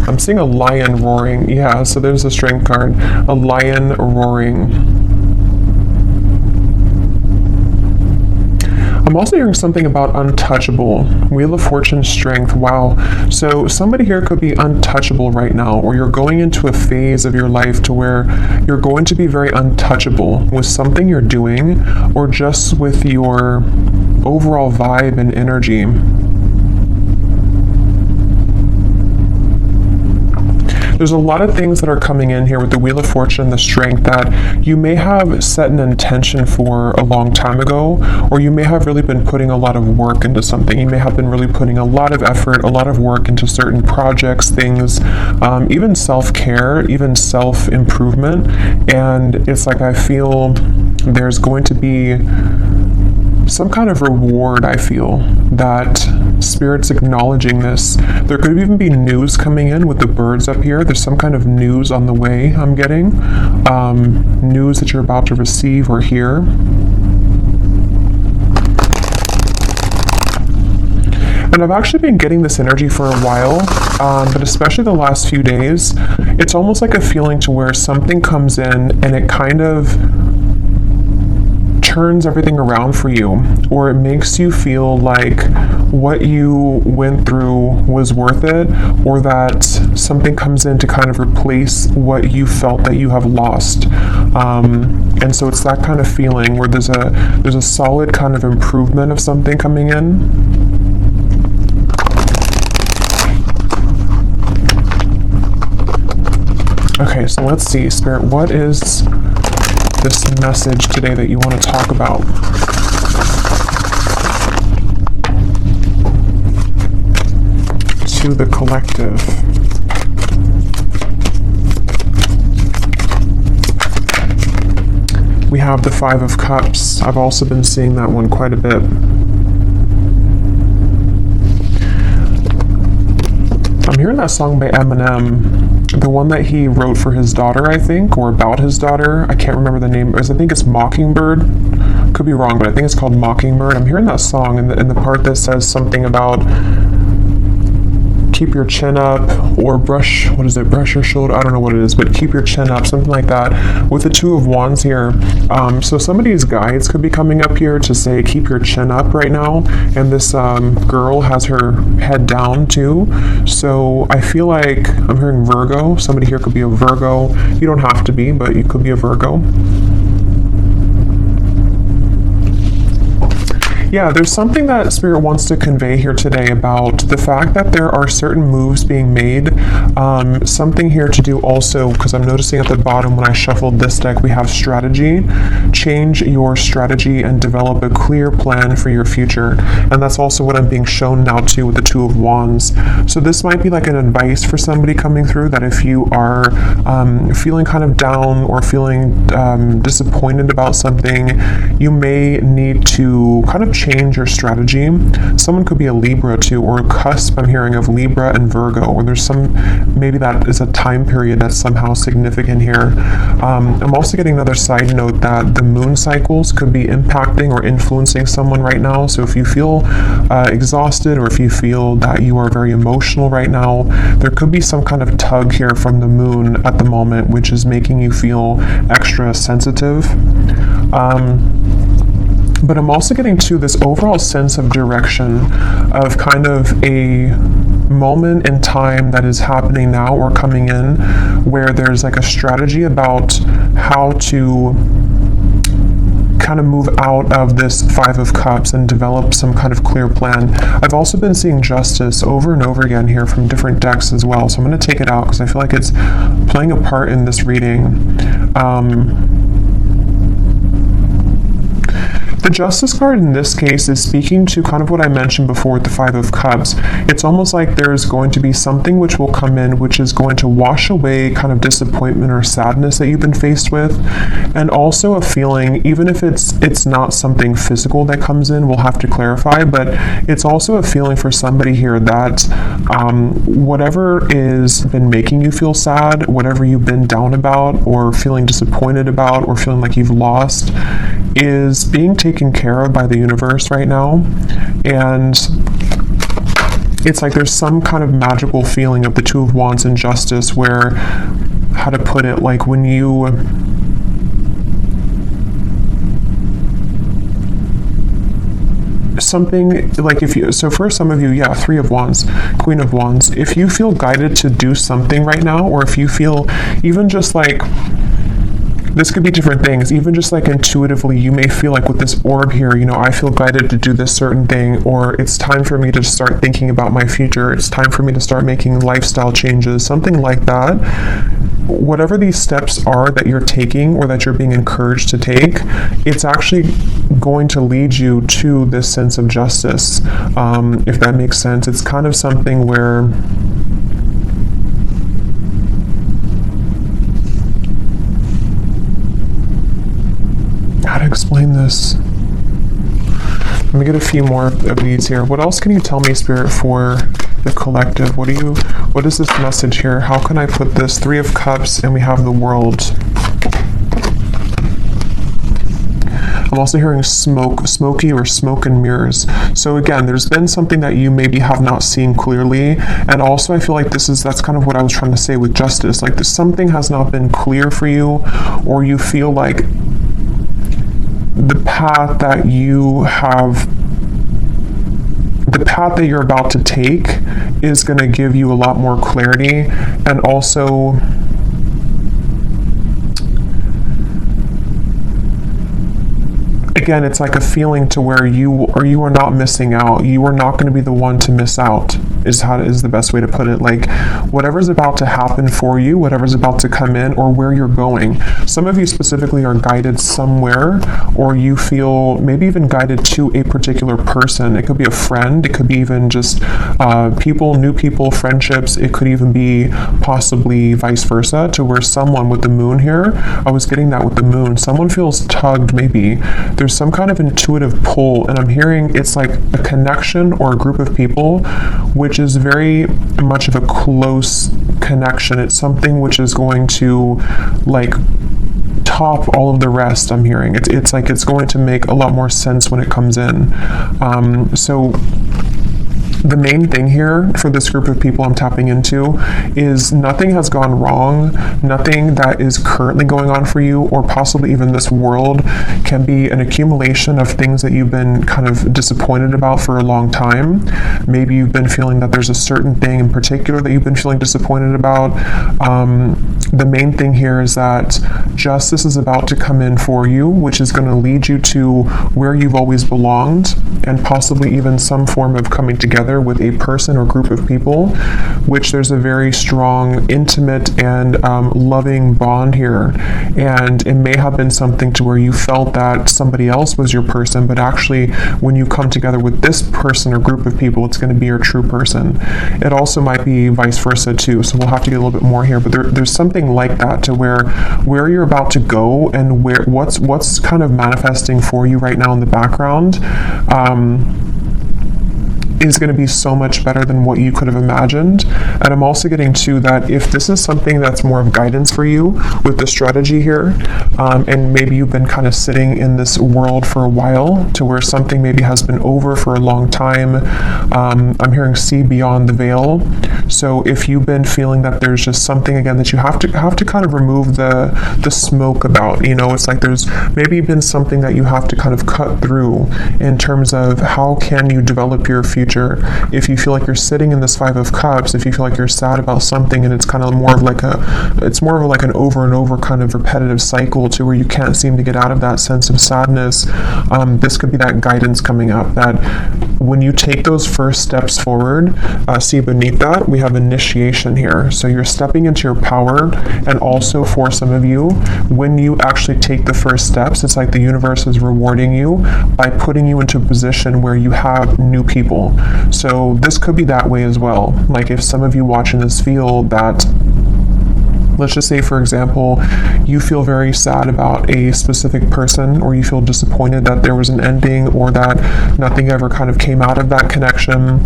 I'm seeing a lion roaring. Yeah, so there's the strength card. A lion roaring. I'm also hearing something about untouchable. Wheel of Fortune, strength. Wow. So somebody here could be untouchable right now, or you're going into a phase of your life to where you're going to be very untouchable with something you're doing, or just with your overall vibe and energy. There's a lot of things that are coming in here with the Wheel of Fortune, the strength, that you may have set an intention for a long time ago, or you may have really been putting a lot of work into something. You may have been really putting a lot of effort, a lot of work into certain projects, things, even self-care, even self-improvement. And it's like, I feel there's going to be some kind of reward. I feel that Spirit's acknowledging this. There could even be news coming in with the birds up here. There's some kind of news on the way, I'm getting. News that you're about to receive or hear. And I've actually been getting this energy for a while, but especially the last few days, it's almost like a feeling to where something comes in and it kind of turns everything around for you, or it makes you feel like what you went through was worth it, or that something comes in to kind of replace what you felt that you have lost. And so it's that kind of feeling where there's a solid kind of improvement of something coming in. Okay, so let's see, Spirit, what is this message today that you want to talk about? To the collective. We have the Five of Cups. I've also been seeing that one quite a bit. I'm hearing that song by Eminem. The one that he wrote for his daughter, I think, or about his daughter. I can't remember the name. I think it's Mockingbird. Could be wrong, but I think it's called Mockingbird. I'm hearing that song in the part that says something about keep your chin up, or brush your shoulder? I don't know what it is, but keep your chin up, something like that. With the Two of Wands here, so somebody's guides could be coming up here to say keep your chin up right now, and this girl has her head down too. So I feel like I'm hearing Virgo. Somebody here could be a Virgo. You don't have to be, but you could be a Virgo. Yeah, there's something that Spirit wants to convey here today about the fact that there are certain moves being made. Something here to do also, because I'm noticing at the bottom when I shuffled this deck, we have strategy. Change your strategy and develop a clear plan for your future. And that's also what I'm being shown now too with the Two of Wands. So this might be like an advice for somebody coming through, that if you are feeling kind of down or feeling disappointed about something, you may need to kind of change your strategy. Someone could be a Libra too, or a cusp, I'm hearing, of Libra and Virgo, or there's maybe that is a time period that's somehow significant here. I'm also getting another side note that the moon cycles could be impacting or influencing someone right now. So if you feel exhausted, or if you feel that you are very emotional right now, there could be some kind of tug here from the moon at the moment, which is making you feel extra sensitive. But I'm also getting to this overall sense of direction, of kind of a moment in time that is happening now or coming in, where there's like a strategy about how to kind of move out of this Five of Cups and develop some kind of clear plan. I've also been seeing Justice over and over again here from different decks as well. So I'm going to take it out because I feel like it's playing a part in this reading. The Justice card in this case is speaking to kind of what I mentioned before with the Five of Cups. It's almost like there's going to be something which will come in, which is going to wash away kind of disappointment or sadness that you've been faced with, and also a feeling, even if it's not something physical that comes in, we'll have to clarify, but it's also a feeling for somebody here that whatever is been making you feel sad, whatever you've been down about or feeling disappointed about or feeling like you've lost, is being taken care of by the universe right now. And it's like there's some kind of magical feeling of the Two of Wands and Justice where, how to put it, like when you, something like if you, so for some of you, yeah, Three of Wands, Queen of Wands, if you feel guided to do something right now, or if you feel even just like, this could be different things, even just like intuitively, you may feel like with this orb here, you know, I feel guided to do this certain thing, or it's time for me to start thinking about my future, it's time for me to start making lifestyle changes, something like that. Whatever these steps are that you're taking or that you're being encouraged to take, it's actually going to lead you to this sense of justice, if that makes sense. It's kind of something where how to explain this? Let me get a few more of these here. What else can you tell me, Spirit, for the collective? What is this message here? How can I put this? Three of Cups, and we have the World. I'm also hearing smoky or smoke and mirrors. So again, there's been something that you maybe have not seen clearly. And also I feel like that's kind of what I was trying to say with Justice. Like something has not been clear for you, or you feel like the path that you're about to take is going to give you a lot more clarity, and also again, it's like a feeling to where you are not missing out. You are not going to be the one to miss out, is the best way to put it. Like whatever's about to happen for you, whatever's about to come in, or where you're going. Some of you specifically are guided somewhere, or you feel maybe even guided to a particular person. It could be a friend. It could be even just new people, friendships. It could even be possibly vice versa, to where someone with the moon here, I was getting that with the moon, someone feels tugged maybe. There's some kind of intuitive pull, and I'm hearing it's like a connection or a group of people which is very much of a close connection. It's something which is going to like top all of the rest. I'm hearing it's like it's going to make a lot more sense when it comes in. So the main thing here for this group of people I'm tapping into is nothing has gone wrong. Nothing that is currently going on for you, or possibly even this world, can be an accumulation of things that you've been kind of disappointed about for a long time. Maybe you've been feeling that there's a certain thing in particular that you've been feeling disappointed about. The main thing here is that justice is about to come in for you, which is going to lead you to where you've always belonged, and possibly even some form of coming together with a person or group of people, which there's a very strong, intimate, and loving bond here. And it may have been something to where you felt that somebody else was your person, but actually when you come together with this person or group of people, it's going to be your true person. It also might be vice versa too, so we'll have to get a little bit more here, but there's something like that, to where you're about to go, and what's kind of manifesting for you right now in the background is going to be so much better than what you could have imagined. And I'm also getting to that if this is something that's more of guidance for you with the strategy here, and maybe you've been kind of sitting in this world for a while, to where something maybe has been over for a long time. I'm hearing see beyond the veil. So if you've been feeling that there's just something again that you have to kind of remove the smoke about, it's like there's maybe been something that you have to kind of cut through in terms of how can you develop your future. If you feel like you're sitting in this Five of Cups, if you feel like you're sad about something and it's kind of more of like an over and over kind of repetitive cycle to where you can't seem to get out of that sense of sadness, this could be that guidance coming up, that when you take those first steps forward, see beneath that, we have initiation here. So you're stepping into your power, and also for some of you, when you actually take the first steps, it's like the universe is rewarding you by putting you into a position where you have new people. So this could be that way as well. Like if some of you watching this feel that, let's just say, for example, you feel very sad about a specific person, or you feel disappointed that there was an ending, or that nothing ever kind of came out of that connection.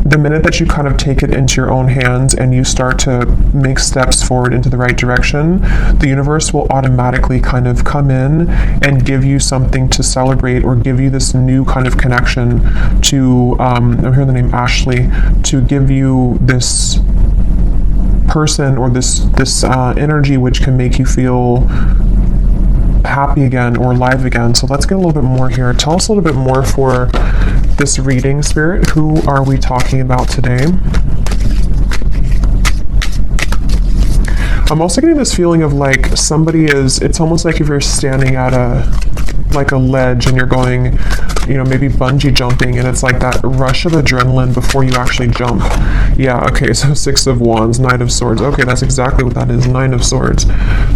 the minute that you kind of take it into your own hands and you start to make steps forward into the right direction, the universe will automatically kind of come in and give you something to celebrate, or give you this new kind of connection to, I'm hearing the name Ashley, to give you this person or this energy which can make you feel happy again or alive again. So let's get a little bit more here. Tell us a little bit more for this reading, Spirit. Who are we talking about today? I'm also getting this feeling of like somebody is, it's almost like if you're standing at a ledge and you're going, you know, maybe bungee jumping, and it's like that rush of adrenaline before you actually jump. Yeah, okay, so 6 of Wands, Knight of Swords. Okay, that's exactly what that is, 9 of Swords.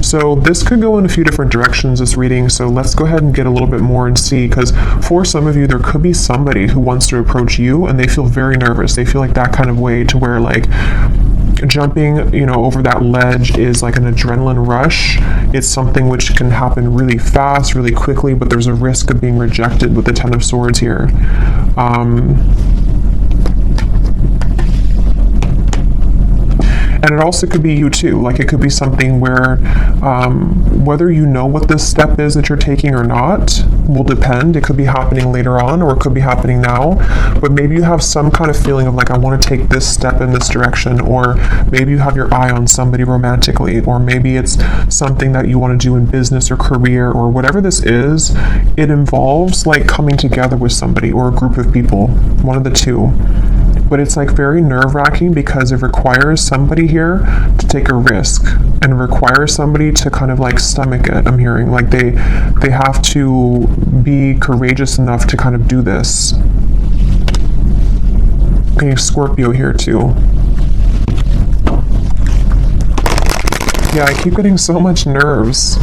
So this could go in a few different directions, this reading, so let's go ahead and get a little bit more and see, because for some of you, there could be somebody who wants to approach you and they feel very nervous. They feel like that kind of way to where like jumping, you know, over that ledge is like an adrenaline rush. It's something which can happen really fast, really quickly, but there's a risk of being rejected with the 10 of Swords here. And it also could be you too. Like it could be something where whether you know what this step is that you're taking or not will depend. It could be happening later on, or it could be happening now. But maybe you have some kind of feeling of like, I want to take this step in this direction, or maybe you have your eye on somebody romantically, or maybe it's something that you want to do in business or career, or whatever this is. It involves like coming together with somebody or a group of people, one of the two. But it's like very nerve-wracking because it requires somebody here to take a risk, and it requires somebody to kind of like stomach it. I'm hearing like they have to be courageous enough to kind of do this. Okay, Scorpio here too. Yeah, I keep getting so much nerves.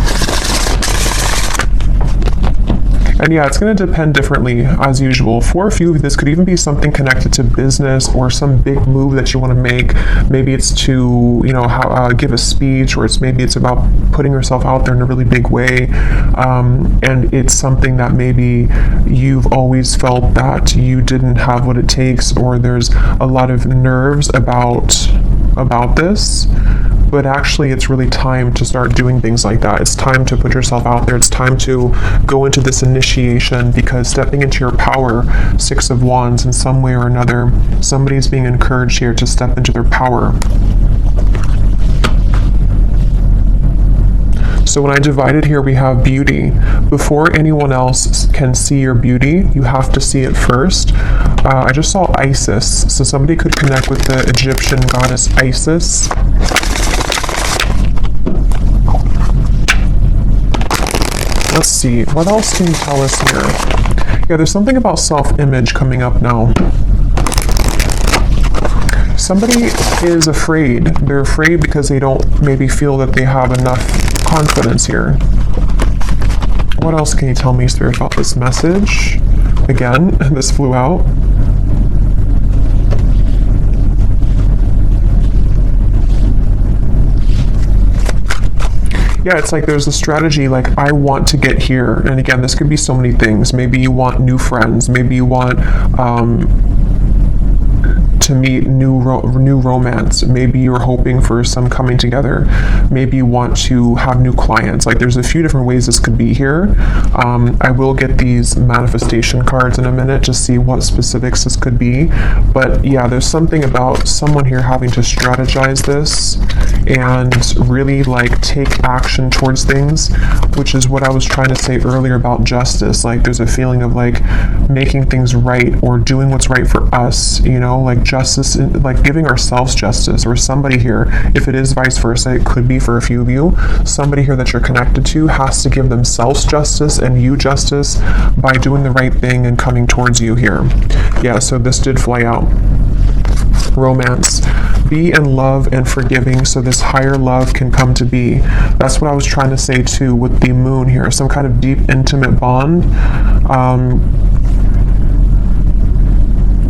And yeah, it's going to depend differently as usual. For a few, this could even be something connected to business or some big move that you want to make. Maybe it's to, you know, give a speech, or maybe it's about putting yourself out there in a really big way. And it's something that maybe you've always felt that you didn't have what it takes, or there's a lot of nerves about this. But actually, it's really time to start doing things like that. It's time to put yourself out there. It's time to go into this initiation, because stepping into your power, 6 of Wands, in some way or another, somebody's being encouraged here to step into their power. So when I divided here, we have beauty. Before anyone else can see your beauty, you have to see it first. I just saw Isis. So somebody could connect with the Egyptian goddess Isis. Let's see, what else can you tell us here? Yeah, there's something about self-image coming up now. Somebody is afraid. They're afraid because they don't maybe feel that they have enough confidence here. What else can you tell me, Spirit, about this message? Again, this flew out. Yeah, it's like there's a strategy, like I want to get here. And again, this could be so many things. Maybe you want new friends. Maybe you want to meet new romance. Maybe you're hoping for some coming together. Maybe you want to have new clients. Like there's a few different ways this could be here. I will get these manifestation cards in a minute to see what specifics this could be. But yeah, there's something about someone here having to strategize this and really like take action towards things, which is what I was trying to say earlier about justice. Like there's a feeling of like making things right, or doing what's right for us, you know, like justice, like giving ourselves justice, or somebody here, if it is vice versa, it could be for a few of you, somebody here that you're connected to has to give themselves justice and you justice by doing the right thing and coming towards you here. Yeah, so this did fly out. Romance. Be in love and forgiving so this higher love can come to be. That's what I was trying to say too with the moon here. Some kind of deep, intimate bond.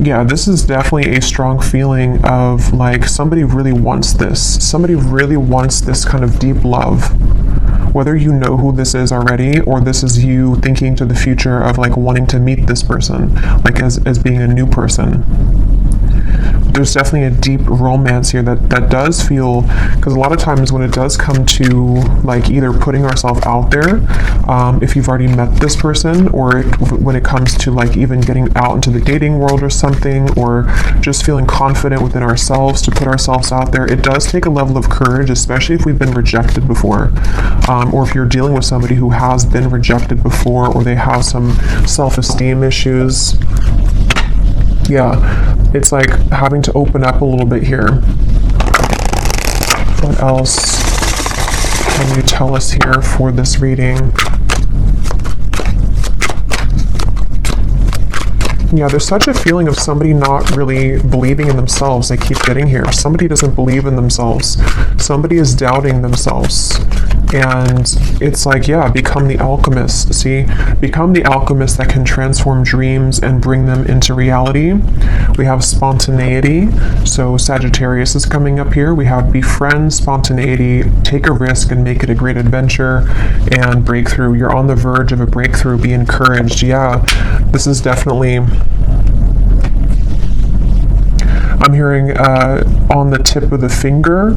Yeah, this is definitely a strong feeling of like somebody really wants this. Somebody really wants this kind of deep love. Whether you know who this is already, or this is you thinking to the future of like wanting to meet this person, like as being a new person. there's definitely a deep romance here that does feel, because a lot of times when it does come to like either putting ourselves out there, if you've already met this person, or when it comes to like even getting out into the dating world or something, or just feeling confident within ourselves to put ourselves out there, it does take a level of courage, especially if we've been rejected before, or if you're dealing with somebody who has been rejected before, or they have some self-esteem issues. Yeah, it's like having to open up a little bit here. What else can you tell us here for this reading? Yeah, there's such a feeling of somebody not really believing in themselves. I keep getting here. Somebody doesn't believe in themselves. Somebody is doubting themselves. And it's like, yeah, become the alchemist. See, become the alchemist that can transform dreams and bring them into reality. We have spontaneity. So Sagittarius is coming up here. We have befriend, spontaneity, take a risk and make it a great adventure, and breakthrough. You're on the verge of a breakthrough. Be encouraged. Yeah, this is definitely, I'm hearing on the tip of the finger.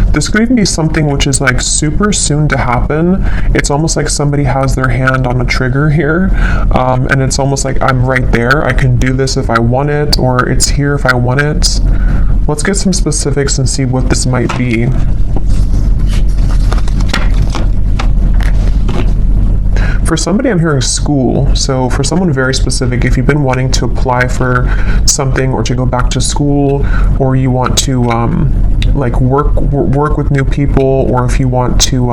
This could even be something which is like super soon to happen. It's almost like somebody has their hand on a trigger here, and it's almost like I'm right there. I can do this if I want it, or it's here if I want it. Let's get some specifics and see what this might be. For somebody, I'm hearing school. So for someone very specific, if you've been wanting to apply for something or to go back to school, or you want to like work with new people, or if you want to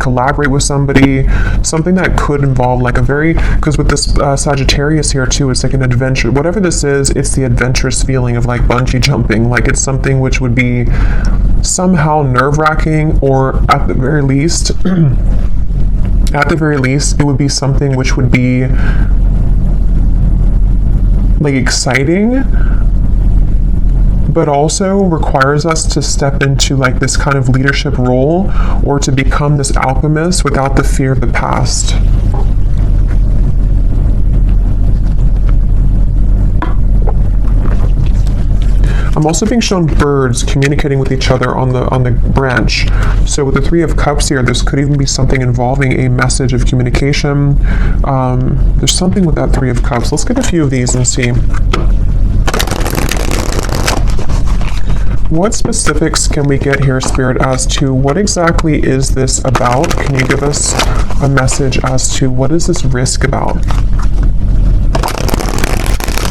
collaborate with somebody, something that could involve like a very, because with this Sagittarius here too, it's like an adventure. Whatever this is, it's the adventurous feeling of like bungee jumping. Like it's something which would be somehow nerve-wracking, or at the very least, it would be something which would be like exciting, but also requires us to step into like this kind of leadership role, or to become this alchemist without the fear of the past. I'm also being shown birds communicating with each other on the branch. So with the Three of Cups here, this could even be something involving a message of communication. There's something with that Three of Cups. Let's get a few of these and see. What specifics can we get here, Spirit, as to what exactly is this about? Can you give us a message as to what is this risk about?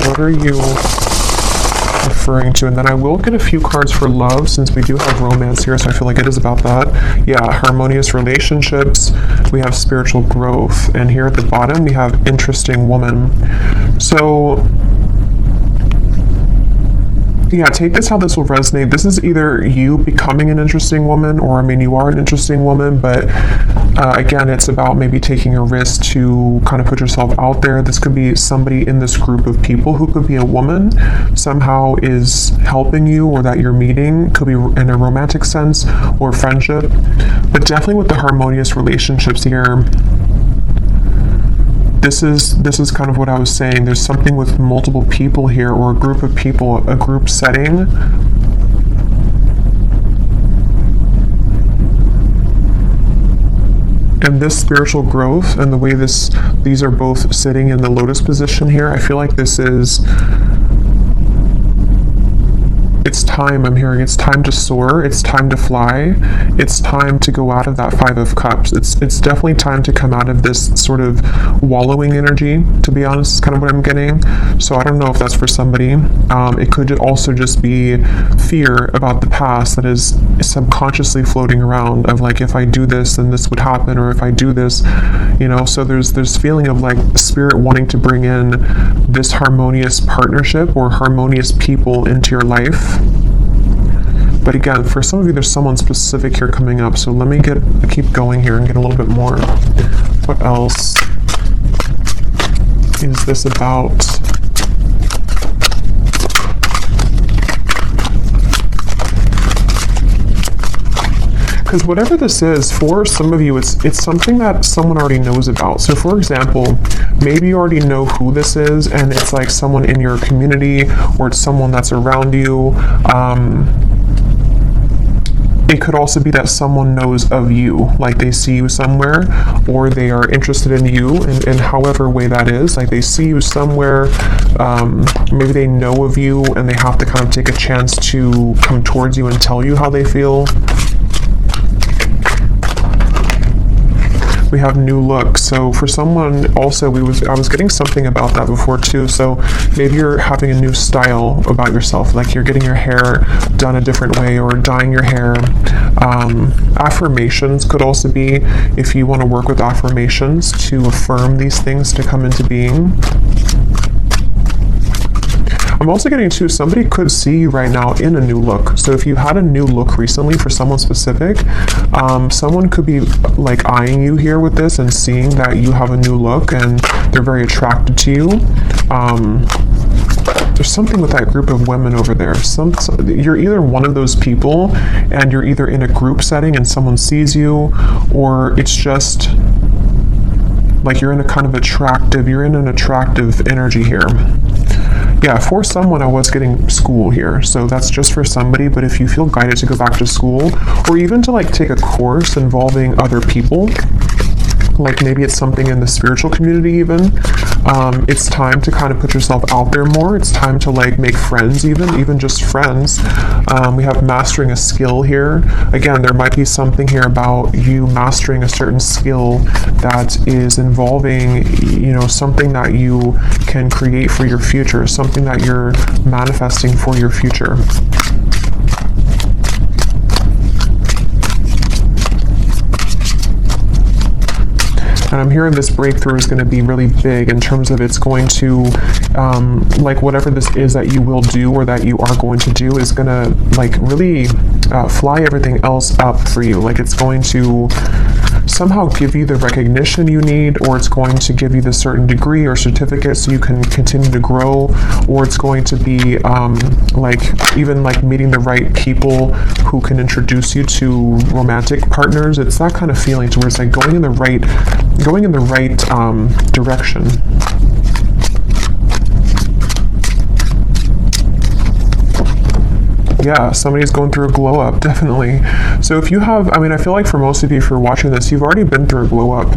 What are you referring to? And then I will get a few cards for love, since we do have romance here, so I feel like it is about that. Yeah, harmonious relationships. We have spiritual growth, and here at the bottom we have interesting woman. So yeah, take this how this will resonate. This is either you becoming an interesting woman, or I mean, you are an interesting woman, but again, it's about maybe taking a risk to kind of put yourself out there. This could be somebody in this group of people who could be a woman, somehow is helping you, or that you're meeting. Could be in a romantic sense or friendship, but definitely with the harmonious relationships here. This is kind of what I was saying. There's something with multiple people here, or a group of people, a group setting. And this spiritual growth, and the way these are both sitting in the lotus position here, I feel like this is, it's time. I'm hearing it's time to soar, it's time to fly, it's time to go out of that Five of Cups. It's definitely time to come out of this sort of wallowing energy, to be honest, is kind of what I'm getting. So I don't know if that's for somebody. It could also just be fear about the past that is subconsciously floating around, of like, if I do this, then this would happen, or if I do this, you know. So there's feeling of like spirit wanting to bring in this harmonious partnership or harmonious people into your life. But again, for some of you, there's someone specific here coming up. So let me keep going here and get a little bit more. What else is this about? because whatever this is, for some of you, it's something that someone already knows about. So for example, maybe you already know who this is, and it's like someone in your community, or it's someone that's around you. It could also be that someone knows of you, like they see you somewhere, or they are interested in you in however way that is. Like they see you somewhere, maybe they know of you, and they have to kind of take a chance to come towards you and tell you how they feel. We have new look. So for someone also, I was getting something about that before too. So maybe you're having a new style about yourself, like you're getting your hair done a different way, or dyeing your hair. Affirmations could also be, if you want to work with affirmations to affirm these things to come into being. I'm also getting to, somebody could see you right now in a new look. So if you had a new look recently for someone specific, someone could be like eyeing you here with this and seeing that you have a new look and they're very attracted to you. There's something with that group of women over there. You're either one of those people, and you're either in a group setting and someone sees you, or it's just like you're in an attractive energy here. Yeah, for someone, I was getting school here, so that's just for somebody. But if you feel guided to go back to school, or even to like take a course involving other people, like maybe it's something in the spiritual community even, it's time to kind of put yourself out there more. It's time to like make friends, even just friends. We have mastering a skill here. Again, there might be something here about you mastering a certain skill that is involving, something that you can create for your future, something that you're manifesting for your future. And I'm hearing this breakthrough is going to be really big in terms of it's going to, like whatever this is that you will do or that you are going to do is going to like really fly everything else up for you. Like it's going to somehow give you the recognition you need, or it's going to give you the certain degree or certificate so you can continue to grow, or it's going to be like even like meeting the right people who can introduce you to romantic partners. It's that kind of feeling to where it's like going in the right direction. Yeah, somebody's going through a glow up, definitely. So if you have, I feel like for most of you, if you're watching this, you've already been through a glow up.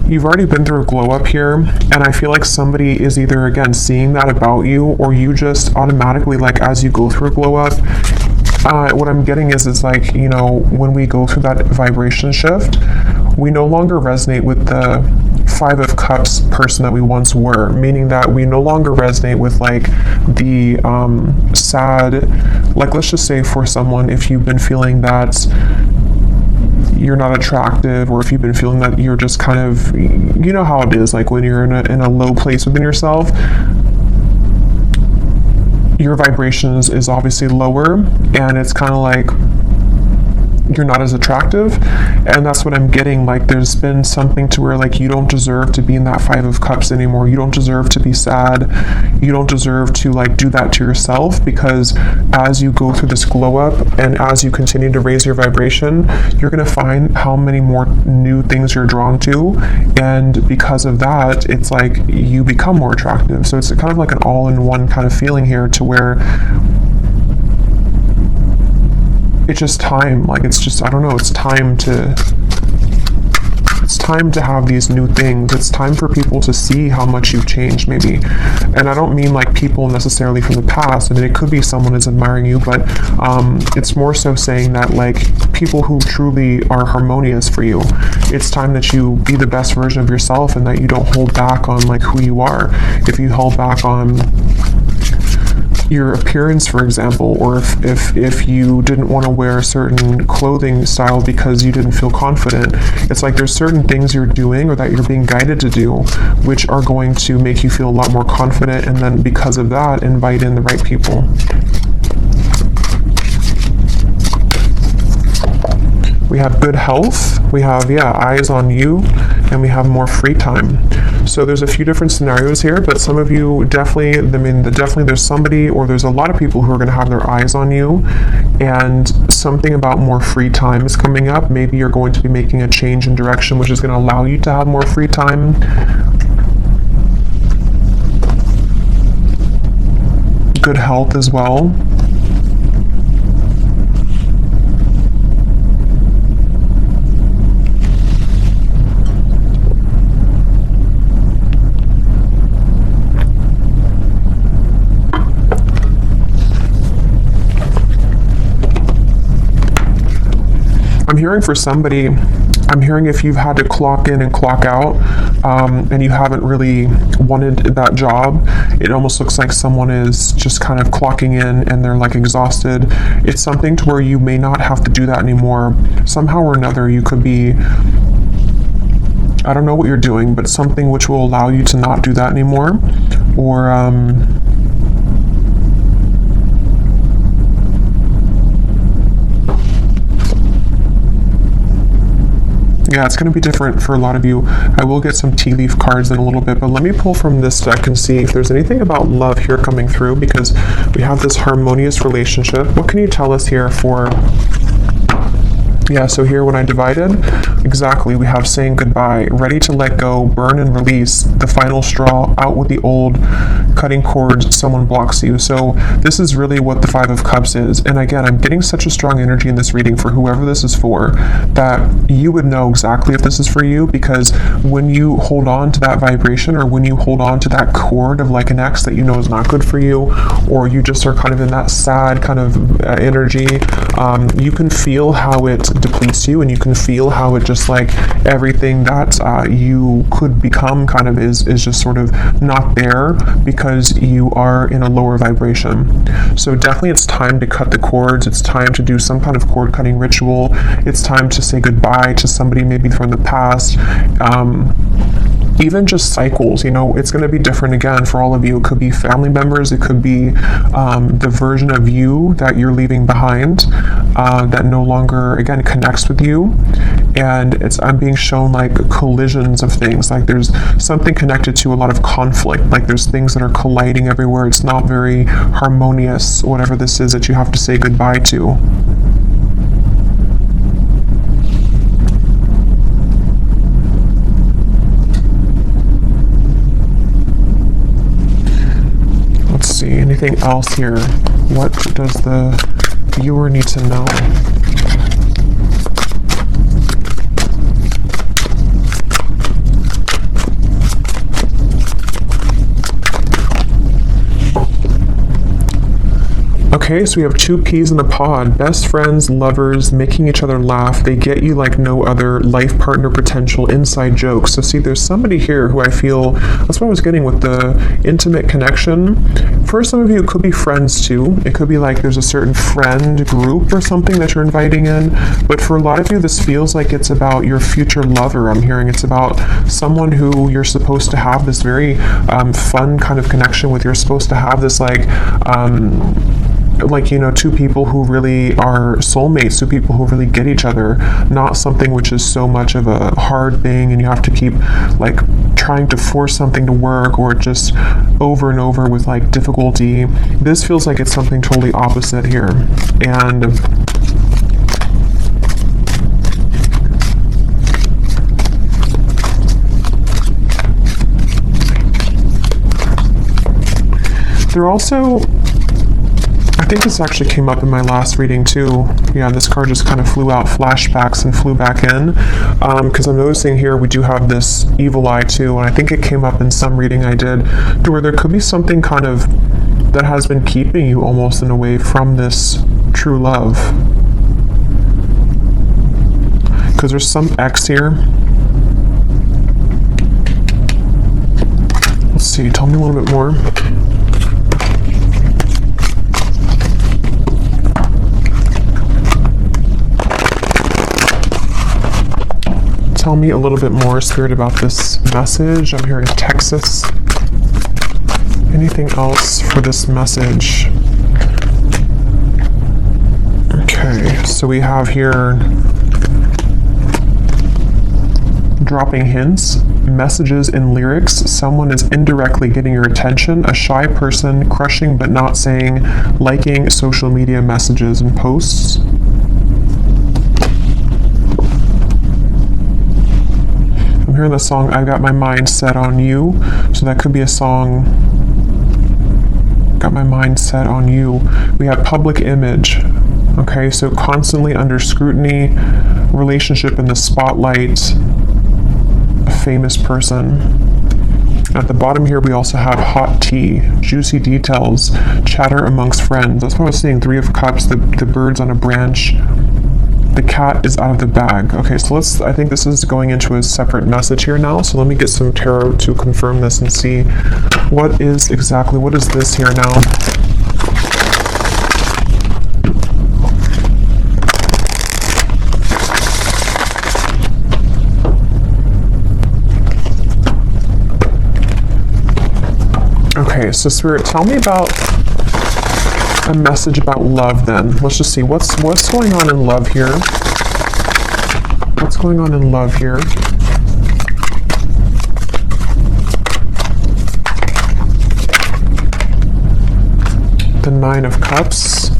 You've already been through a glow up here, and I feel like somebody is either, again, seeing that about you, or you just automatically, like, as you go through a glow up, what I'm getting is like, when we go through that vibration shift, we no longer resonate with the 5 of Cups person that we once were, meaning that we no longer resonate with like the sad, like let's just say for someone, if you've been feeling that you're not attractive, or if you've been feeling that you're just kind of, you know how it is, like when you're in a low place within yourself, your vibrations is obviously lower, and it's kind of like you're not as attractive. And that's what I'm getting, like there's been something to where like you don't deserve to be in that 5 of Cups anymore. You don't deserve to be sad. You don't deserve to like do that to yourself, because as you go through this glow up and as you continue to raise your vibration, you're going to find how many more new things you're drawn to, and because of that, it's like you become more attractive. So it's kind of like an all-in-one kind of feeling here, to where it's just time, like it's just, I don't know, it's time to have these new things. It's time for people to see how much you've changed, maybe. And I don't mean like people necessarily from the past. It could be someone is admiring you, but it's more so saying that like people who truly are harmonious for you, it's time that you be the best version of yourself, and that you don't hold back on like who you are. If you hold back on your appearance, for example, or if you didn't want to wear a certain clothing style because you didn't feel confident, it's like there's certain things you're doing or that you're being guided to do which are going to make you feel a lot more confident, and then because of that, invite in the right people. We have good health, we have eyes on you, and we have more free time. So there's a few different scenarios here, but some of you definitely, definitely there's somebody, or there's a lot of people who are going to have their eyes on you, and something about more free time is coming up. Maybe you're going to be making a change in direction, which is going to allow you to have more free time. Good health as well. I'm hearing for somebody, I'm hearing if you've had to clock in and clock out, and you haven't really wanted that job, it almost looks like someone is just kind of clocking in and they're like exhausted. It's something to where you may not have to do that anymore. Somehow or another, you could be, I don't know what you're doing, but something which will allow you to not do that anymore. Or, yeah, it's going to be different for a lot of you. I will get some tea leaf cards in a little bit, but let me pull from this deck and see if there's anything about love here coming through, because we have this harmonious relationship. What can you tell us here for... Yeah, so here when I divided, exactly, we have saying goodbye, ready to let go, burn and release, the final straw, out with the old, cutting cords, someone blocks you. So this is really what the Five of Cups is. And again, I'm getting such a strong energy in this reading for whoever this is for, that you would know exactly if this is for you, because when you hold on to that vibration, or when you hold on to that cord of like an ex that you know is not good for you, or you just are kind of in that sad kind of energy, you can feel how it depletes you, and you can feel how it just like everything that you could become kind of is just sort of not there because you are in a lower vibration. So definitely it's time to cut the cords. It's time to do some kind of cord cutting ritual. It's time to say goodbye to somebody maybe from the past. Even just cycles, you know, it's going to be different again for all of you. It could be family members, it could be the version of you that you're leaving behind that no longer, again, connects with you. And I'm being shown like collisions of things, like there's something connected to a lot of conflict, like there's things that are colliding everywhere. It's not very harmonious, whatever this is that you have to say goodbye to. See anything else here? What does the viewer need to know? Okay, so we have two peas in a pod. Best friends, lovers, making each other laugh. They get you like no other. Life partner potential, inside jokes. So see, there's somebody here who I feel, that's what I was getting with the intimate connection. For some of you, it could be friends too. It could be like there's a certain friend group or something that you're inviting in. But for a lot of you, this feels like it's about your future lover. I'm hearing it's about someone who you're supposed to have this very fun kind of connection with. You're supposed to have this like, you know, two people who really are soulmates, two people who really get each other, not something which is so much of a hard thing and you have to keep like trying to force something to work, or just over and over with like difficulty. This feels like it's something totally opposite here. And they're also, I think this actually came up in my last reading too. Yeah, this card just kind of flew out flashbacks and flew back in. Because I'm noticing here we do have this evil eye too, and I think it came up in some reading I did, to where there could be something kind of that has been keeping you almost in a way from this true love. Because there's some X here. Let's see, tell me a little bit more. Tell me a little bit more, Spirit, about this message. I'm hearing Texas. Anything else for this message? Okay, so we have here dropping hints. messages in lyrics. Someone is indirectly getting your attention. A shy person, crushing but not saying, liking social media messages and posts. I'm hearing the song, I've Got My Mind Set on You. So that could be a song, Got My Mind Set on You. We have public image. Okay, so constantly under scrutiny, relationship in the spotlight, a famous person. At the bottom here, we also have hot tea, juicy details, chatter amongst friends. That's what I was seeing, 3 of Cups, the birds on a branch. The cat is out of the bag. Okay, so I think this is going into a separate message here now. So let me get some tarot to confirm this and see what is this here now. Okay, so Spirit, tell me about a message about love then. Let's just see what's going on in love here. What's going on in love here? The 9 of Cups.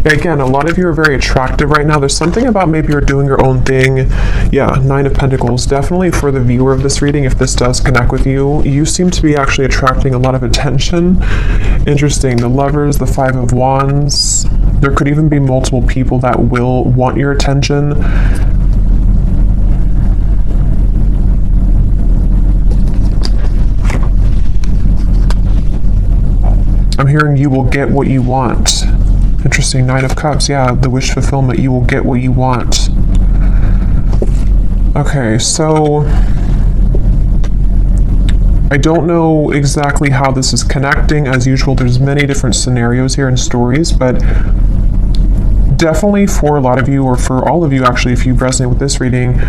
Again, a lot of you are very attractive right now. There's something about maybe you're doing your own thing. Yeah, 9 of Pentacles. Definitely for the viewer of this reading, if this does connect with you, you seem to be actually attracting a lot of attention. Interesting. The Lovers, the 5 of Wands. There could even be multiple people that will want your attention. I'm hearing you will get what you want. Interesting, 9 of Cups. Yeah, the wish fulfillment. You will get what you want. Okay, so I don't know exactly how this is connecting. As usual, there's many different scenarios here and stories, but definitely for a lot of you, or for all of you actually, if you resonate with this reading,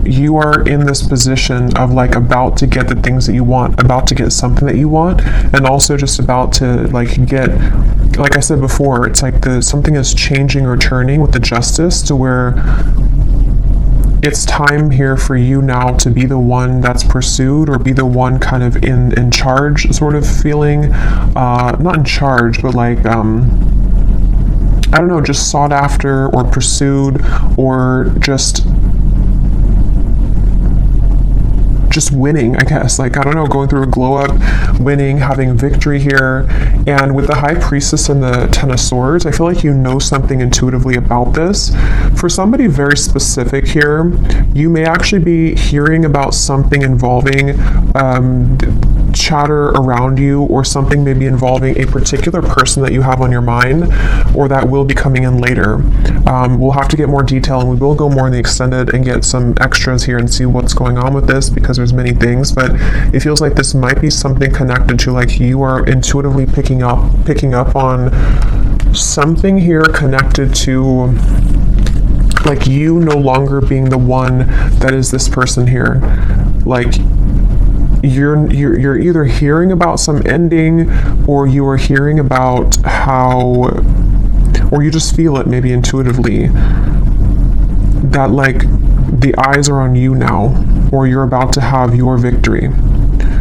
you are in this position of like about to get the things that you want, about to get something that you want, and also just about to like get, like I said before, it's like something is changing or turning with the Justice to where it's time here for you now to be the one that's pursued, or be the one kind of in charge sort of feeling, not in charge, but like, I don't know, just sought after or pursued, or just winning, I guess. Like, I don't know, going through a glow up, winning, having victory here. And with the High Priestess and the 10 of Swords, I feel like you know something intuitively about this. For somebody very specific here, you may actually be hearing about something involving chatter around you, or something maybe involving a particular person that you have on your mind, or that will be coming in later. We'll have to get more detail, and we will go more in the extended and get some extras here and see what's going on with this, because there's many things, but it feels like this might be something connected to, like, you are intuitively picking up on something here connected to, like, you no longer being the one that is this person here. Like, you're either hearing about some ending, or you are hearing about how, or you just feel it maybe intuitively, that like the eyes are on you now, or you're about to have your victory.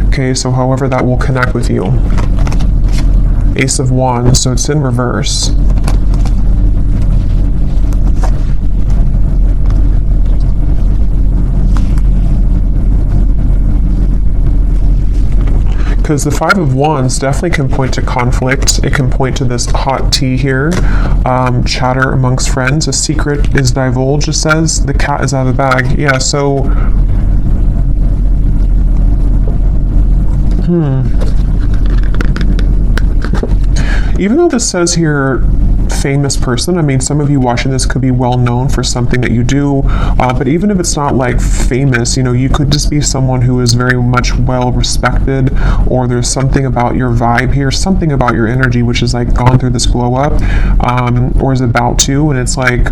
Okay, so however that will connect with you. Ace of Wands, so it's in reverse. Because the 5 of Wands definitely can point to conflict. It can point to this hot tea here, chatter amongst friends. A secret is divulged, it says. The cat is out of the bag. Yeah, so... Even though this says here, famous person, I mean, some of you watching this could be well known for something that you do, but even if it's not like famous, you know, you could just be someone who is very much well respected, or there's something about your vibe here, something about your energy which is like gone through this glow up, or is about to, and it's like,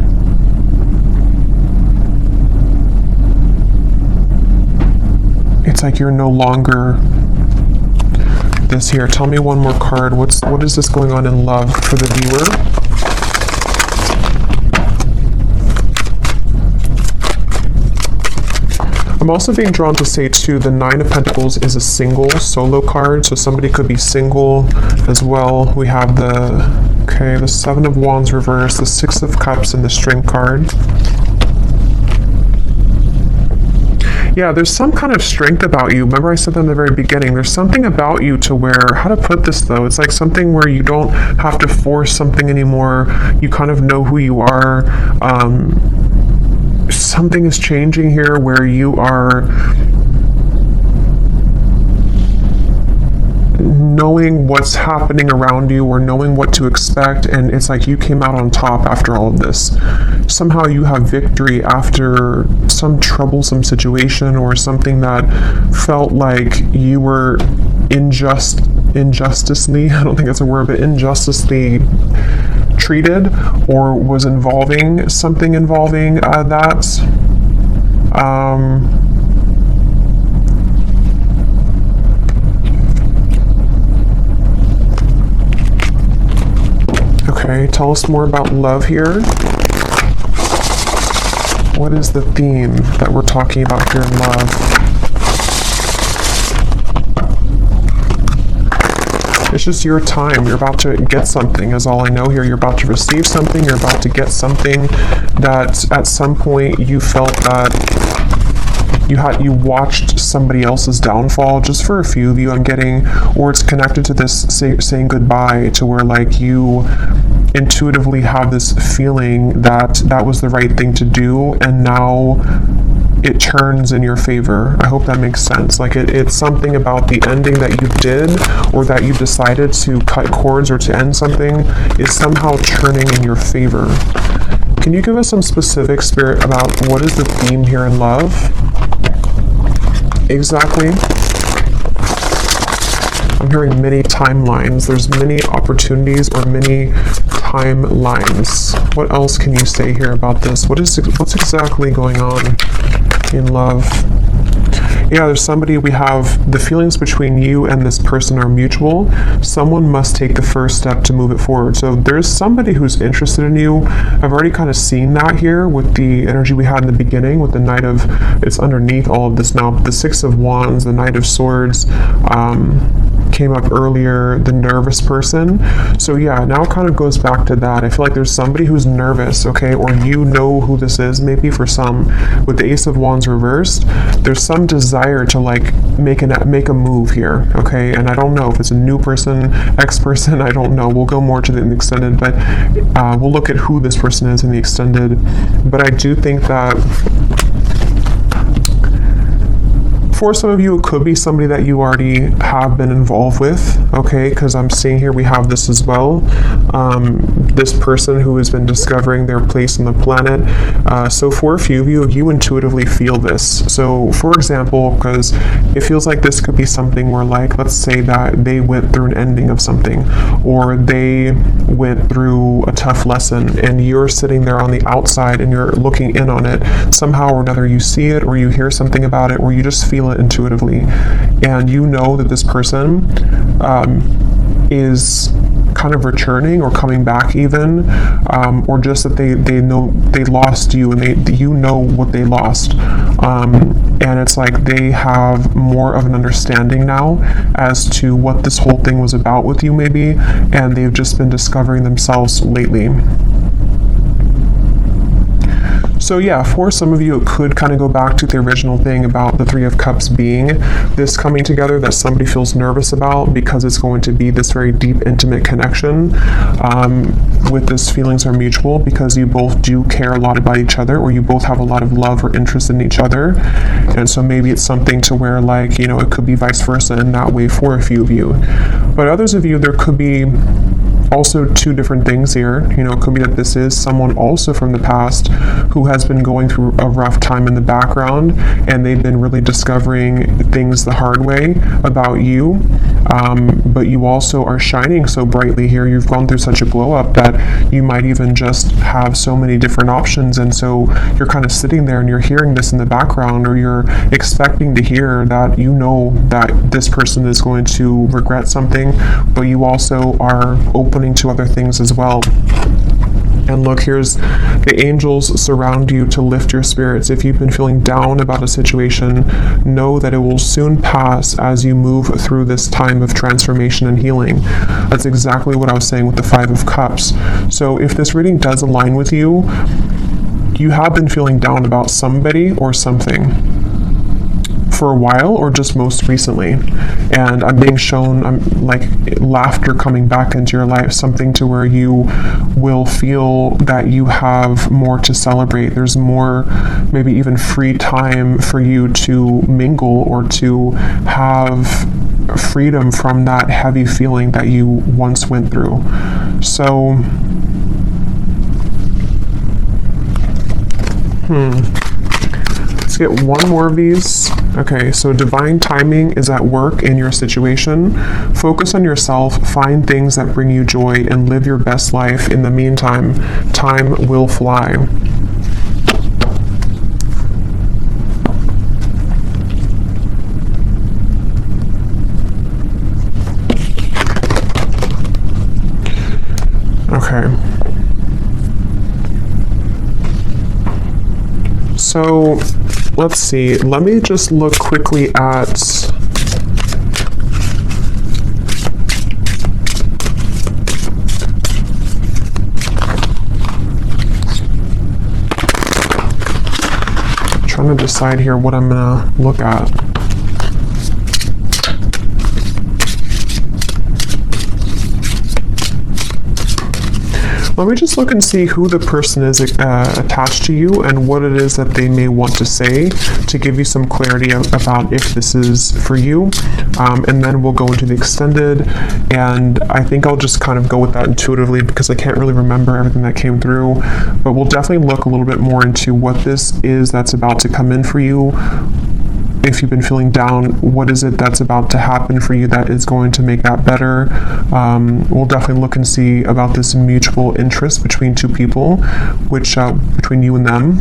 you're no longer this here. Tell me one more card. What is this going on in love for the viewer? I'm also being drawn to say too, the Nine of Pentacles is a single solo card, so somebody could be single as well. We have the Seven of Wands reversed, the Six of Cups, and the Strength card. Yeah, there's some kind of strength about you. Remember I said that in the very beginning. There's something about you to where, how to put this though, it's like something where you don't have to force something anymore. You kind of know who you are. Something is changing here where you are knowing what's happening around you or knowing what to expect, and it's like you came out on top after all of this. Somehow you have victory after some troublesome situation or something that felt like you were injusticely, I don't think that's a word, but injusticely treated, or was involving something involving that. Okay, tell us more about love here. What is the theme that we're talking about here in love? It's just your time. You're about to get something, is all I know here. You're about to receive something. You're about to get something that at some point you felt that you watched somebody else's downfall. Just for a few of you, I'm getting, or it's connected to this saying goodbye, to where like you intuitively have this feeling that that was the right thing to do, and now it turns in your favor. I hope that makes sense. Like it's something about the ending that you did, or that you decided to cut cords or to end something, is somehow turning in your favor. Can you give us some specific, Spirit, about what is the theme here in love? Exactly. I'm hearing many timelines. There's many opportunities or many timelines. What else can you say here about this? What's exactly going on in love? Yeah, there's somebody, we have the feelings between you and this person are mutual. Someone must take the first step to move it forward. So there's somebody who's interested in you. I've already kind of seen that here with the energy we had in the beginning with the Knight of, it's underneath all of this now, but the Six of Wands, the Knight of Swords, came up earlier, the nervous person. So yeah, now it kind of goes back to that. I feel like there's somebody who's nervous, okay, or you know who this is, maybe for some. With the Ace of Wands reversed, there's some desire to like make a move here, okay? And I don't know if it's a new person, ex-person, I don't know. We'll go more to the extended, but we'll look at who this person is in the extended. But I do think that for some of you, it could be somebody that you already have been involved with, okay? Because I'm seeing here we have this as well. This person who has been discovering their place on the planet. So for a few of you, you intuitively feel this. So for example, because it feels like this could be something where, like, let's say that they went through an ending of something, or they went through a tough lesson, and you're sitting there on the outside and you're looking in on it. Somehow or another, you see it, or you hear something about it, or you just feel it intuitively, and you know that this person is kind of returning or coming back even, or just that they know they lost you, and you know what they lost, and it's like they have more of an understanding now as to what this whole thing was about with you maybe, and they've just been discovering themselves lately. So yeah, for some of you, it could kind of go back to the original thing about the Three of Cups being this coming together that somebody feels nervous about, because it's going to be this very deep, intimate connection with this feelings are mutual, because you both do care a lot about each other, or you both have a lot of love or interest in each other. And so maybe it's something to where, like, you know, it could be vice versa in that way for a few of you. But others of you, there could be also two different things here. You know, it could be that this is someone also from the past who has been going through a rough time in the background, and they've been really discovering things the hard way about you, but you also are shining so brightly here. You've gone through such a glow up that you might even just have so many different options, and so you're kind of sitting there and you're hearing this in the background, or you're expecting to hear that you know that this person is going to regret something, but you also are opening to other things as well. And look, here's the angels surround you to lift your spirits. If you've been feeling down about a situation, know that it will soon pass as you move through this time of transformation and healing. That's exactly what I was saying with the Five of Cups. So if this reading does align with you, you have been feeling down about somebody or something for a while, or just most recently, and I'm being shown like laughter coming back into your life, something to where you will feel that you have more to celebrate. There's more, maybe even free time for you to mingle or to have freedom from that heavy feeling that you once went through. So let's get one more of these. Okay, so divine timing is at work in your situation. Focus on yourself, find things that bring you joy, and live your best life. In the meantime, time will fly. Okay. So let's see, let me just look quickly at trying to decide here what I'm gonna look at. Let me just look and see who the person is attached to you and what it is that they may want to say to give you some clarity about if this is for you. And then we'll go into the extended, and I think I'll just kind of go with that intuitively because I can't really remember everything that came through. But we'll definitely look a little bit more into what this is that's about to come in for you. If you've been feeling down, what is it that's about to happen for you that is going to make that better? We'll definitely look and see about this mutual interest between two people, which between you and them.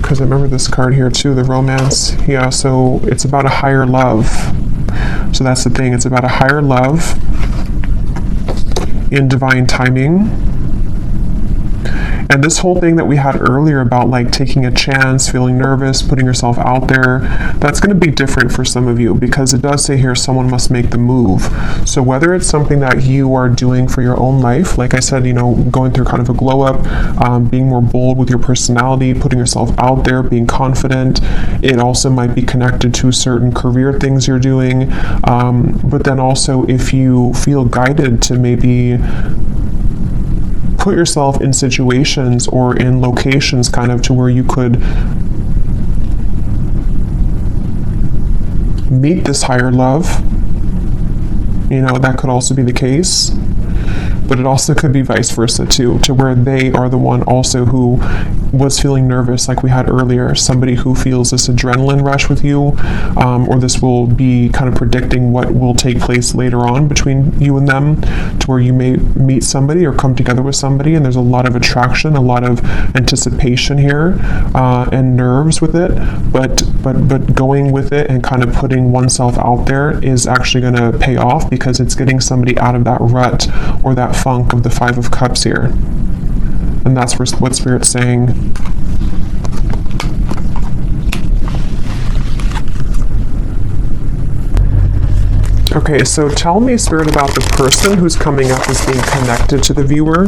Because I remember this card here too, the romance. Yeah, so it's about a higher love. So that's the thing, it's about a higher love in divine timing. And this whole thing that we had earlier about like taking a chance, feeling nervous, putting yourself out there, that's going to be different for some of you because it does say here someone must make the move. So whether it's something that you are doing for your own life, like I said, you know, going through kind of a glow up, being more bold with your personality, putting yourself out there, being confident. It also might be connected to certain career things you're doing. But then also if you feel guided to maybe put yourself in situations or in locations kind of to where you could meet this higher love, you know, that could also be the case. But it also could be vice versa too, to where they are the one also who was feeling nervous like we had earlier, somebody who feels this adrenaline rush with you, or this will be kind of predicting what will take place later on between you and them, to where you may meet somebody or come together with somebody and there's a lot of attraction, a lot of anticipation here, and nerves with it, but going with it and kind of putting oneself out there is actually going to pay off because it's getting somebody out of that rut or that funk of the Five of Cups here. And that's what Spirit's saying. Okay, so tell me, Spirit, about the person who's coming up as being connected to the viewer.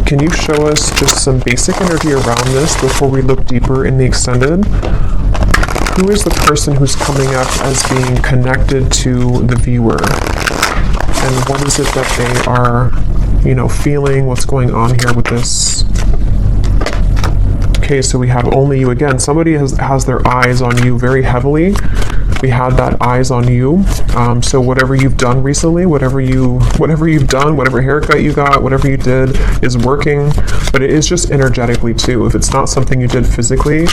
Can you show us just some basic energy around this before we look deeper in the extended? Who is the person who's coming up as being connected to the viewer? And what is it that they are, you know, feeling? What's going on here with this? Okay, so we have only you again. Somebody has their eyes on you very heavily. We had that eyes on you. So whatever you've done recently, whatever you've done, whatever haircut you got, whatever you did is working. But it is just energetically too. If it's not something you did physically,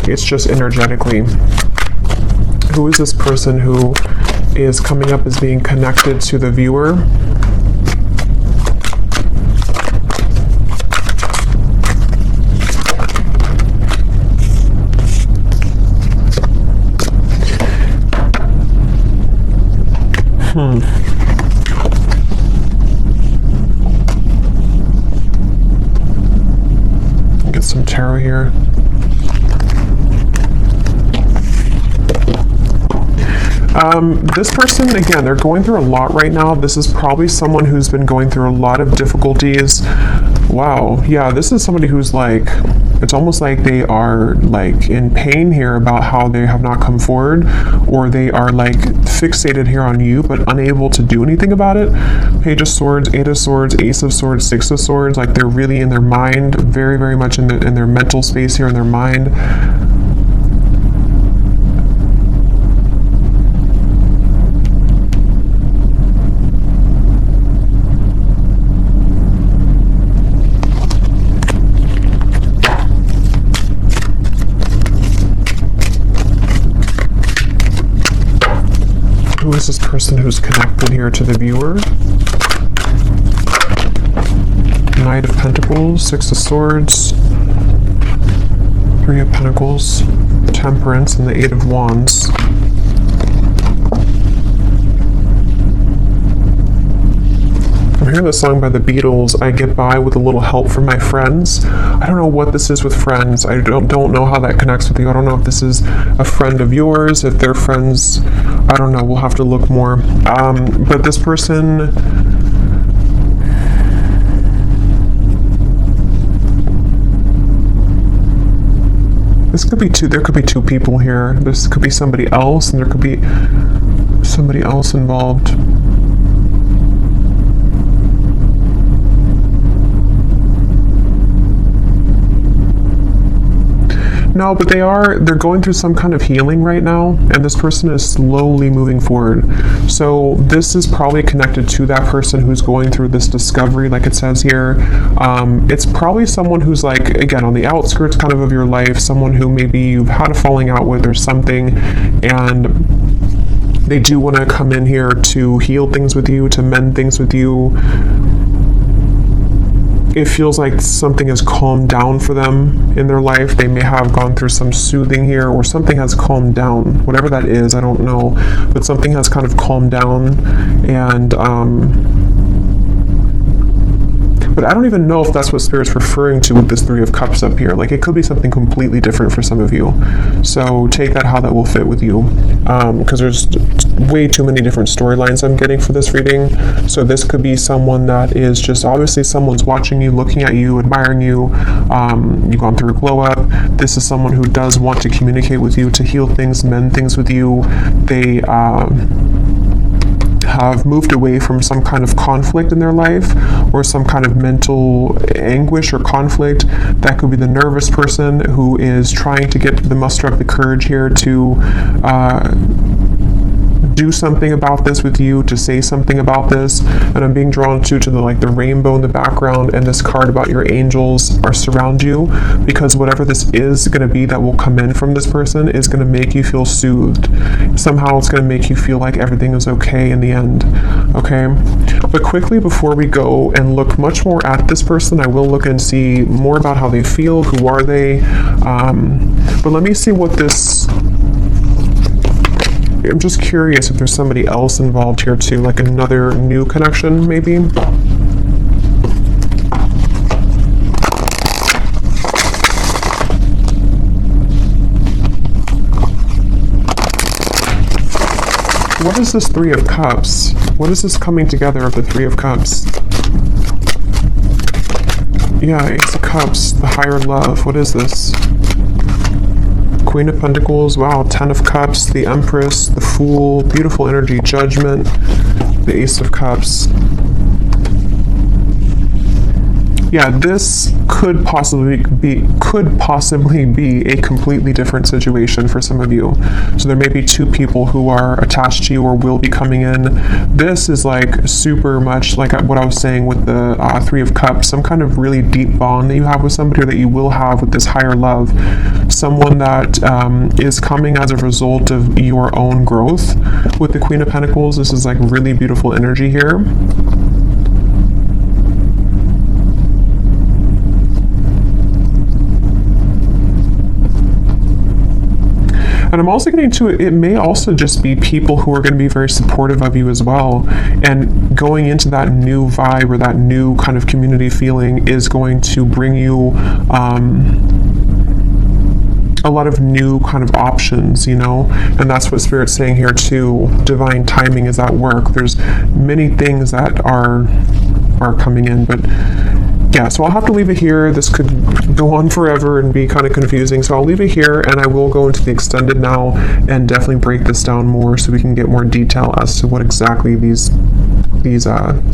it's just energetically. Who is this person who is coming up as being connected to the viewer? some tarot here. This person, again, they're going through a lot right now. This is probably someone who's been going through a lot of difficulties. Wow. Yeah, this is somebody who's like, it's almost like they are like in pain here about how they have not come forward, or they are like fixated here on you but unable to do anything about it. Page of Swords, Eight of Swords, Ace of Swords, Six of Swords. Like they're really in their mind, very, very much in their mental space here, in their mind. Who is this person who's connected here to the viewer? Knight of Pentacles, Six of Swords, Three of Pentacles, Temperance, and the Eight of Wands. I'm hearing the song by the Beatles, I Get By With a Little Help from My Friends. I don't know what this is with friends. I don't know how that connects with you. I don't know if this is a friend of yours, if they're friends. I don't know. We'll have to look more. But this person... This could be two. There could be two people here. This could be somebody else, and there could be somebody else involved. No, but they're going through some kind of healing right now, and this person is slowly moving forward. So this is probably connected to that person who's going through this discovery, like it says here. It's probably someone who's like, again, on the outskirts kind of your life, someone who maybe you've had a falling out with or something, and they do want to come in here to heal things with you, to mend things with you. It feels like something has calmed down for them in their life. They may have gone through some soothing here, or something has calmed down. Whatever that is, I don't know. But something has kind of calmed down. And, but I don't even know if that's what Spirit's referring to with this Three of Cups up here. Like, it could be something completely different for some of you. So take that how that will fit with you. Because there's way too many different storylines I'm getting for this reading. So this could be someone that is just, obviously someone's watching you, looking at you, admiring you. You've gone through a glow up. This is someone who does want to communicate with you, to heal things, mend things with you. They have moved away from some kind of conflict in their life, or some kind of mental anguish or conflict. That could be the nervous person who is trying to muster up the courage here to do something about this with you, to say something about this. And I'm being drawn to the rainbow in the background, and this card about your angels are surround you, because whatever this is going to be that will come in from this person is going to make you feel soothed. Somehow it's going to make you feel like everything is okay in the end. Okay, but quickly before we go and look much more at this person, I will look and see more about how they feel, who are they, but let me see what this... I'm just curious if there's somebody else involved here too, like another new connection maybe. What is this Three of Cups? What is this coming together of the Three of Cups? Yeah, Ace of Cups, the higher love. What is this? Queen of Pentacles, wow, Ten of Cups, the Empress, the Fool, beautiful energy, Judgment, the Ace of Cups. Yeah, this could possibly be a completely different situation for some of you. So there may be two people who are attached to you or will be coming in. This is like super much like what I was saying with the Three of Cups, some kind of really deep bond that you have with somebody, or that you will have with this higher love. Someone that is coming as a result of your own growth. With the Queen of Pentacles, this is like really beautiful energy here. And I'm also getting to it may also just be people who are going to be very supportive of you as well. And going into that new vibe or that new kind of community feeling is going to bring you a lot of new kind of options, you know, and that's what Spirit's saying here too. Divine timing is at work. There's many things that are coming in, but yeah, so I'll have to leave it here. This could go on forever and be kind of confusing, so I'll leave it here, and I will go into the extended now and definitely break this down more so we can get more detail as to what exactly these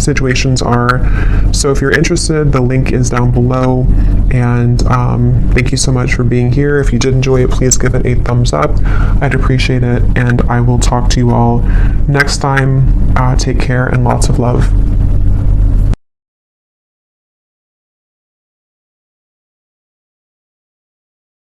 situations are. So if you're interested, the link is down below, and thank you so much for being here. If you did enjoy it, please give it a thumbs up. I'd appreciate it, and I will talk to you all next time. Take care and lots of love.